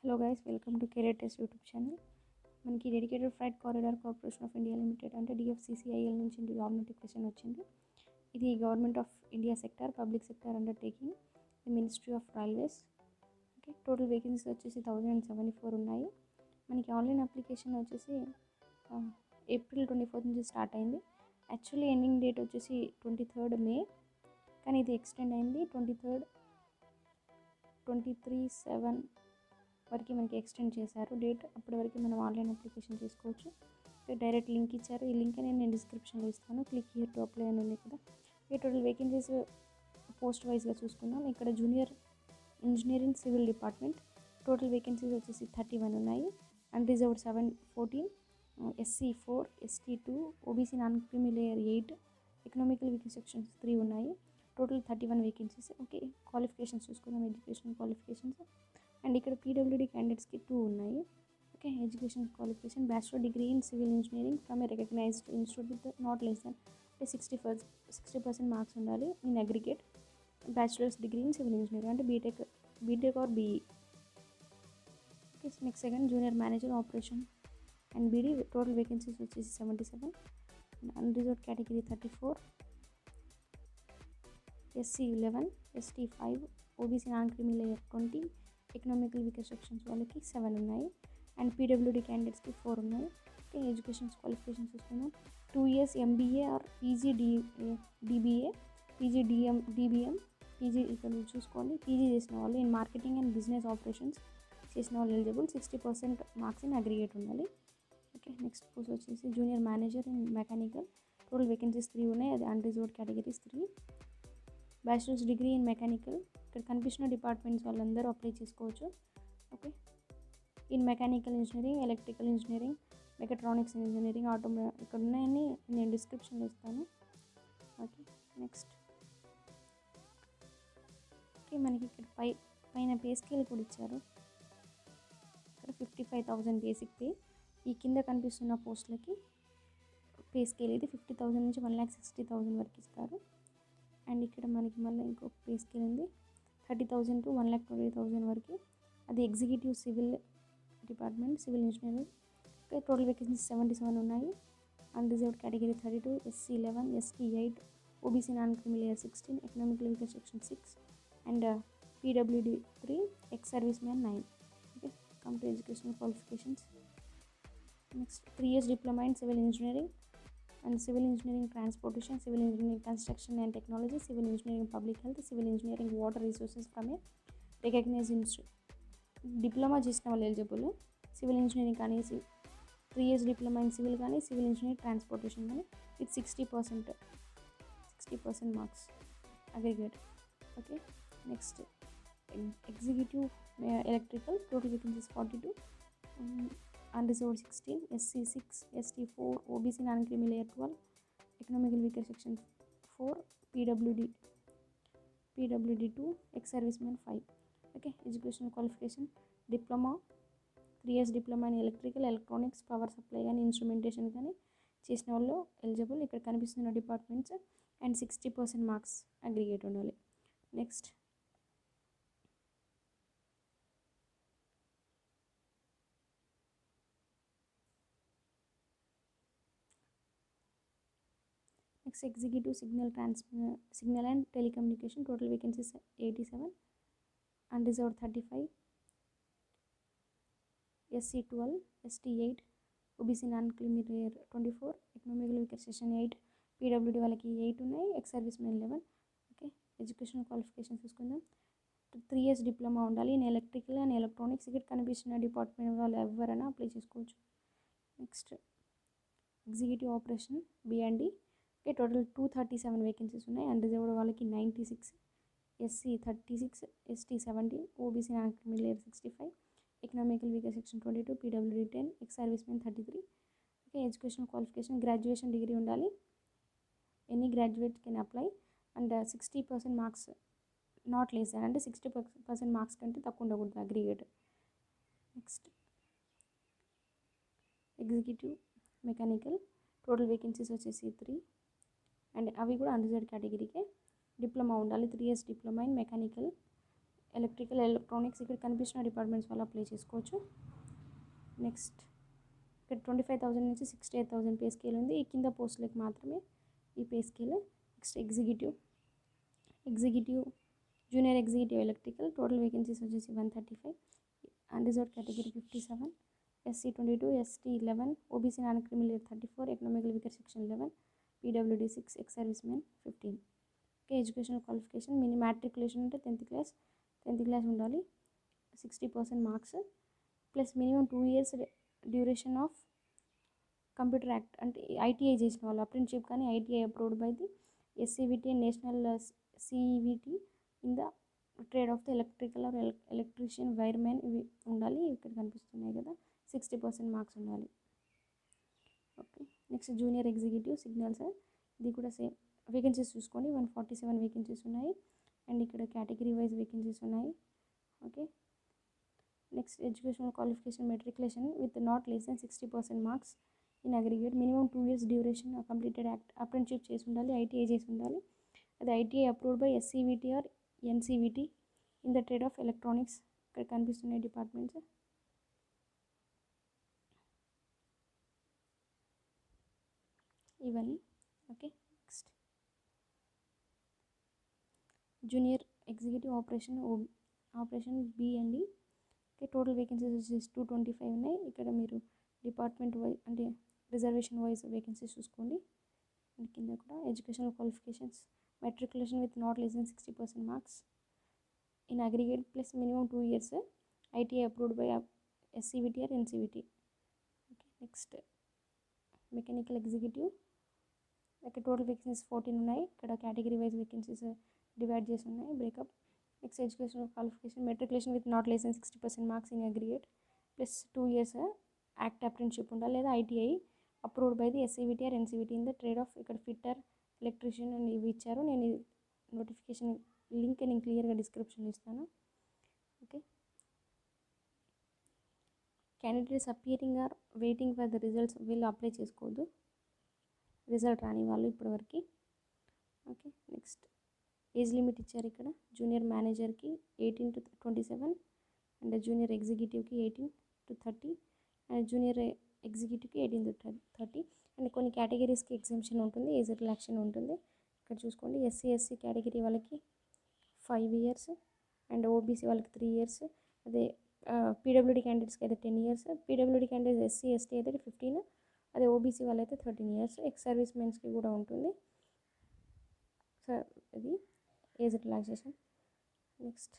Hello guys, welcome to career test YouTube channel. మనకి dedicated freight corridor corporation of India limited అంటే DFCCIL నుంచి job notification వచ్చింది. ఇది government of India sector, public sector undertaking, the ministry of railways. Okay, total vacancies వచ్చేసి 1074 ఉన్నాయి. మనకి online application వచ్చేసి April 24 నుంచి స్టార్ట్ అయింది. యాక్చువల్లీ ఎండింగ్ డేట్ వచ్చేసి 23rd మే, కానీ ఇది ఎక్స్టెండ్ అయింది 23/7 వరకు మనకి ఎక్స్టెండ్ చేశారు డేట్. అప్పటి వరకు మనం ఆన్లైన్ అప్లికేషన్ చేసుకోవచ్చు. డైరెక్ట్ లింక్ ఇచ్చారు. ఈ లింక్ నేను డిస్క్రిప్షన్లో ఇస్తాను. క్లిక్ హియర్ టు అప్లై అని ఉంది కదా. ఈ టోటల్ వేకెన్సీస్ పోస్ట్ వైజ్గా చూసుకుందాం. ఇక్కడ junior engineering civil department total vacancies వచ్చేసి 31 ఉన్నాయి. Unreserved 714, SC 4, ST 2, OBC non creamy layer 8, economical weak sections 3 ఉన్నాయి. Total 31 vacancies. ఓకే, క్వాలిఫికేషన్స్ చూసుకుందాం. ఎడ్యుకేషన్ క్వాలిఫికేషన్స్ అండ్ ఇక్కడ పీడబ్ల్యూడీ క్యాండిడేట్స్కి 2 ఉన్నాయి. Okay, education qualification bachelor degree in civil engineering from a recognised institute with not less than 60% marks ఉండాలి in aggregate. Bachelor's degree in civil engineering అంటే BTech or BE. Okay, next second junior manager operation and BD total vacancies వచ్చేసి 77. Unreserved category 34, SC 11, ST 5, OBC non creamy layer 20, economical weaker sections వాళ్ళకి 7 ఉన్నాయి. And PWD క్యాండిడేట్స్కి 4 ఉన్నాయి. Okay, education qualifications చూసుకున్నాం. 2 years MBA or PG DBA, PG DBM, PG ఇక్కడ చూసుకోండి. PG చేసిన వాళ్ళు in marketing and business operations చేసిన వాళ్ళు ఎలిజిబుల్. 60% మార్క్స్ ఇన్ అగ్రిగేట్ ఉండాలి. ఓకే, నెక్స్ట్ పోస్ట్ వచ్చేసి junior manager in mechanical total vacancies 3 ఉన్నాయి. అది unreserved categories 3. Bachelors degree in mechanical ఇక్కడ కనిపించిన డిపార్ట్మెంట్స్ వాళ్ళందరూ అప్లై చేసుకోవచ్చు. Okay, in mechanical engineering, electrical engineering, mechatronics engineering, ఇక్కడ ఉన్నాయని నేను డిస్క్రిప్షన్లో ఇస్తాను. ఓకే, నెక్స్ట్ ఓకే, మనకి ఇక్కడ పైన పే స్కేల్ కూడా ఇచ్చారు. ఇక్కడ 55,000 బేసిక్ పే. ఈ కింద కనిపిస్తున్న పోస్టులకి పే స్కేల్ ఇది 50,000 నుంచి 1,60,000 వరకు ఇస్తారు. అండ్ ఇక్కడ మనకి మళ్ళీ ఇంకొక పే స్కేల్ ఉంది 30,000 to 1,20,000 వరకు. అది executive civil department, civil engineering. Okay, total vacancies 77 ఉన్నాయి. Unreserved category 32, SC 11, ST 8, OBC non creamy layer 16, economical weaker section 6 and PWD 3, X service man 9. Okay, come to educational qualifications. Next 3 years diploma in civil engineering and civil engineering transportation, civil engineering construction and technology, civil engineering public health, civil engineering water resources from a recognized institute. Diploma చేసిన వాళ్ళు eligible. Civil engineering కానీ 3 years diploma in civil కానీ civil engineering transportation కానీ with 60% marks aggregate. Okay, next executive electrical total vacancies 42, unreserved 16, SC 6, ST 4, OBC non creamy layer 12, economical weaker section 4, PWD 2, X service man 5. Okay, educational qualification diploma 3 years diploma in electrical, electronics, power supply కానీ instrumentation కానీ చేసిన వాళ్ళు eligible. ఇక్కడ కనిపిస్తున్న departments and 60% marks aggregate ఉండాలి. Next executive signal and telecommunication total vacancies 87, unreserved 35, SC 12, ST 8, OBC non creamy layer 24, economical weaker section 8, PWD వాళ్ళకి 8 ఉన్నాయి. X service man 11. Okay, educational qualification చూసుకుందాం. 3 years డిప్లొమా ఉండాలి in electrical and electronics. ఇక్కడ కనిపిస్తున్న department వాళ్ళు ఎవరైనా apply చేసుకోవచ్చు. Next executive operation B&D. Okay, total 237 vacancies ఉన్నాయి. అన్రిజర్వ్డ్ వాళ్ళకి 96, SC 36, ST 17, OBC non creamy layer 65, economical weaker section 22, PWD 10, ex service man 33. Okay, educational qualification graduation degree ఉండాలి. Any graduate can apply and 60% marks not less than అంటే 60% marks కంటే తక్కువ ఉండకూడదు aggregate. Next executive mechanical total vacancies వచ్చేసి 3 and అవి కూడా unreserved కేటగిరీకే. Diploma ఉండాలి 3 years diploma in mechanical, electrical, electronics ఇక్కడ కనిపిస్తున్న డిపార్ట్మెంట్స్ వాళ్ళు అప్లై చేసుకోవచ్చు. నెక్స్ట్ ఇక్కడ 25,000 నుంచి 68,000 పే స్కేల్ ఉంది. ఈ కింద పోస్టులకు మాత్రమే ఈ pay scale. Next executive junior executive electrical total vacancies వచ్చేసి 135, unreserved category 57, SC 22, ST 11, OBC non criminal 34, economical weaker section 11, PWD 6, X service men 15. Okay, educational qualification matriculation అంటే 10th క్లాస్ ఉండాలి, 60% marks plus minimum 2 years duration of computer act అంటే ITI చేసిన వాళ్ళు apprenticeship కానీ ITI approved by the SCVT and national CVT in the trade of the electrical or electrician wiremen ఇవి ఉండాలి. ఇక్కడ కనిపిస్తున్నాయి కదా, 60% మార్క్స్ ఉండాలి. Okay, next junior executive signals, ఇది కూడా సేమ్ వేకెన్సీస్ చూసుకోండి. 147 వేకెన్సీస్ ఉన్నాయి అండ్ ఇక్కడ కేటగిరీ వైజ్ వేకెన్సీస్ ఉన్నాయి. Okay, next educational qualification matriculation with not less than 60% marks in aggregate, minimum 2 years duration completed apprenticeship చేసి ఉండాలి, ITI చేసి ఉండాలి. అది ITI approved by SCVT or NCVT in the trade of electronics. ఇక్కడ కనిపిస్తున్నాయి departments. ఇవన్నీ. Okay, next junior executive operation B అండి. Okay, total vacancies వచ్చేసి 225 ఉన్నాయి. ఇక్కడ మీరు డిపార్ట్మెంట్ వైజ్ అంటే రిజర్వేషన్ వైజ్ వేకెన్సీస్ చూసుకోండి. అండ్ కింద కూడా educational qualifications matriculation with not less than 60% marks in aggregate plus minimum 2 years ITI approved by SCVT or NCVT. Okay, next mechanical executive, ఇక్కడ total vacancies 14 ఉన్నాయి. ఇక్కడ category wise vacancies divide చేసి ఉన్నాయి breakup. Next educational qualification matriculation with not less than 60% marks in aggregate plus 2 years act apprenticeship ఉండాలి లేదా ITI approved by the SCVT or NCVT in the trade of ఇక్కడ fitter, electrician అని ఇవి ఇచ్చారు. నేను notification link నేను క్లియర్గా డిస్క్రిప్షన్లో ఇస్తాను. Okay, candidates appearing or waiting for the results వీళ్ళు అప్లై చేసుకోవద్దు, రిజల్ట్ రాని వాళ్ళు ఇప్పటివరకు. ఓకే, నెక్స్ట్ ఏజ్ లిమిట్ ఇచ్చారు ఇక్కడ. జూనియర్ మేనేజర్కి 18 to 27 అండ్ జూనియర్ ఎగ్జిక్యూటివ్కి 18 to 30 అండ్ జూనియర్ ఎగ్జిక్యూటివ్కి 18 to 30 అండ్ కొన్ని కేటగిరీస్కి ఎగ్జామ్షన్ ఉంటుంది, ఏజ్ రిలాక్షన్ ఉంటుంది. ఇక్కడ చూసుకోండి, SC కేటగిరీ వాళ్ళకి 5 years అండ్ OBC వాళ్ళకి 3 years. అదే PWD క్యాండిడేట్స్కి అయితే 10 years, PWD candidates SC ST అయితే 15, అదే OBC వాళ్ళైతే 13 years. ఎక్స్ సర్వీస్ మెన్స్కి కూడా ఉంటుంది. సో ఇది ఏజ్ రిలాక్సేషన్. నెక్స్ట్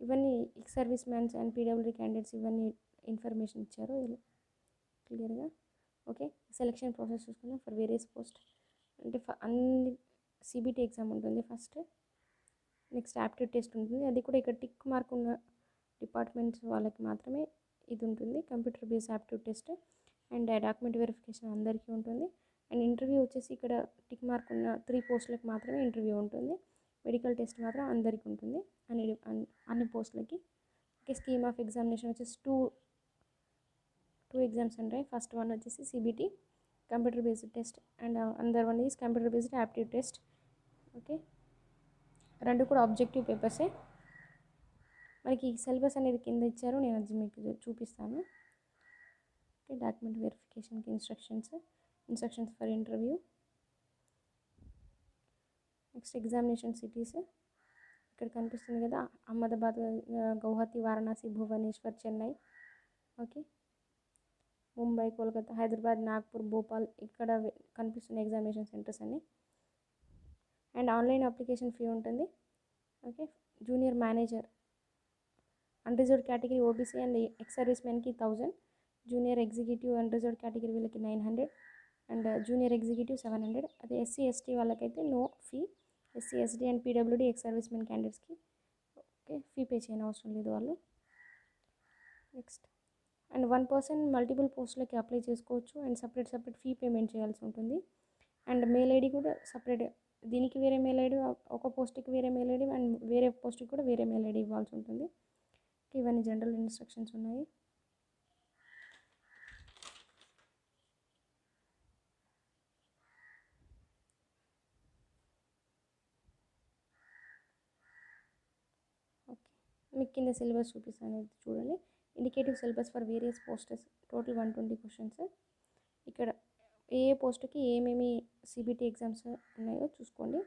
ఇవన్నీ ex service man's and PWD candidates ఇవన్నీ ఇన్ఫర్మేషన్ ఇచ్చారు క్లియర్గా. ఓకే, సెలెక్షన్ ప్రాసెస్ చూసుకుందాం. ఫర్ వేరియస్ పోస్ట్ అంటే అన్ని CBT ఎగ్జామ్ ఉంటుంది ఫస్ట్. నెక్స్ట్ యాప్టిట్యూడ్ టెస్ట్ ఉంటుంది, అది కూడా ఇక్కడ టిక్ మార్క్ ఉన్న డిపార్ట్మెంట్స్ వాళ్ళకి మాత్రమే ఇది ఉంటుంది, computer based aptitude test. And document verification అందరికీ ఉంటుంది. అండ్ ఇంటర్వ్యూ వచ్చేసి ఇక్కడ టిక్ మార్క్ ఉన్న 3 పోస్టులకు మాత్రమే ఇంటర్వ్యూ ఉంటుంది. మెడికల్ టెస్ట్ మాత్రం అందరికీ ఉంటుంది అన్ని పోస్టులకి. ఓకే, స్కీమ్ ఆఫ్ ఎగ్జామినేషన్ వచ్చేసి టూ ఎగ్జామ్స్ ఉంటాయి. ఫస్ట్ వన్ వచ్చేసి CBT computer based test and other one is computer based aptitude test. Okay, రెండు కూడా ఆబ్జెక్టివ్ పేపర్సే. మనకి సిలబస్ అనేది కింద ఇచ్చారు, నేను అది మీకు చూపిస్తాను. ఓకే, డాక్యుమెంట్ వెరిఫికేషన్కి instructions for interview. Next examination cities ఇక్కడ కనిపిస్తుంది కదా, అహ్మదాబాద్, గౌహతి, వారణాసి, భువనేశ్వర్, చెన్నై. ఓకే, ముంబై, కోల్కతా, హైదరాబాద్, నాగ్పూర్, భోపాల్ ఇక్కడ కనిపిస్తున్న ఎగ్జామినేషన్ సెంటర్స్ అన్ని. అండ్ ఆన్లైన్ అప్లికేషన్ ఫీ ఉంటుంది. Okay, junior manager unreserved category OBC and ex service మెన్కి 1000, జూనియర్ ఎగ్జిక్యూటివ్ అన్రిజర్వ్డ్ కేటగిరీ వీళ్ళకి 900 అండ్ జూనియర్ ఎగ్జిక్యూటివ్ 700. అదే SC ST వాళ్ళకైతే no fee. SC ST and PWD ex service men క్యాండిడేట్స్కి okay fee pay చేయని అవసరం లేదు వాళ్ళు. నెక్స్ట్ అండ్ 1 person మల్టిపుల్ పోస్టులకి అప్లై చేసుకోవచ్చు అండ్ సపరేట్ ఫీ పేమెంట్ చేయాల్సి ఉంటుంది. అండ్ మెయిల్ ID కూడా సపరేట్, దీనికి వేరే మెయిల్ ID, ఒక పోస్ట్కి వేరే మెయిల్ ID అండ్ వేరే పోస్ట్కి కూడా వేరే మెయిల్ ID ఇవ్వాల్సి ఉంటుంది. ఇవన్నీ జనరల్ ఇన్స్ట్రక్షన్స్ ఉన్నాయి. మీకు కింద సిలబస్ చూపిస్తాను, చూడండి. Indicative syllabus for various posts, total 120 questions. ఇక్కడ ఏ పోస్ట్కి ఏమేమి సిబిటి ఎగ్జామ్స్ ఉన్నాయో చూసుకోండి.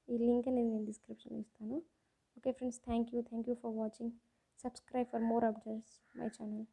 ఈ లింక్ అనేది నేను డిస్క్రిప్షన్లో ఇస్తాను. Okay friends, thank you for watching. Subscribe for more updates my channel.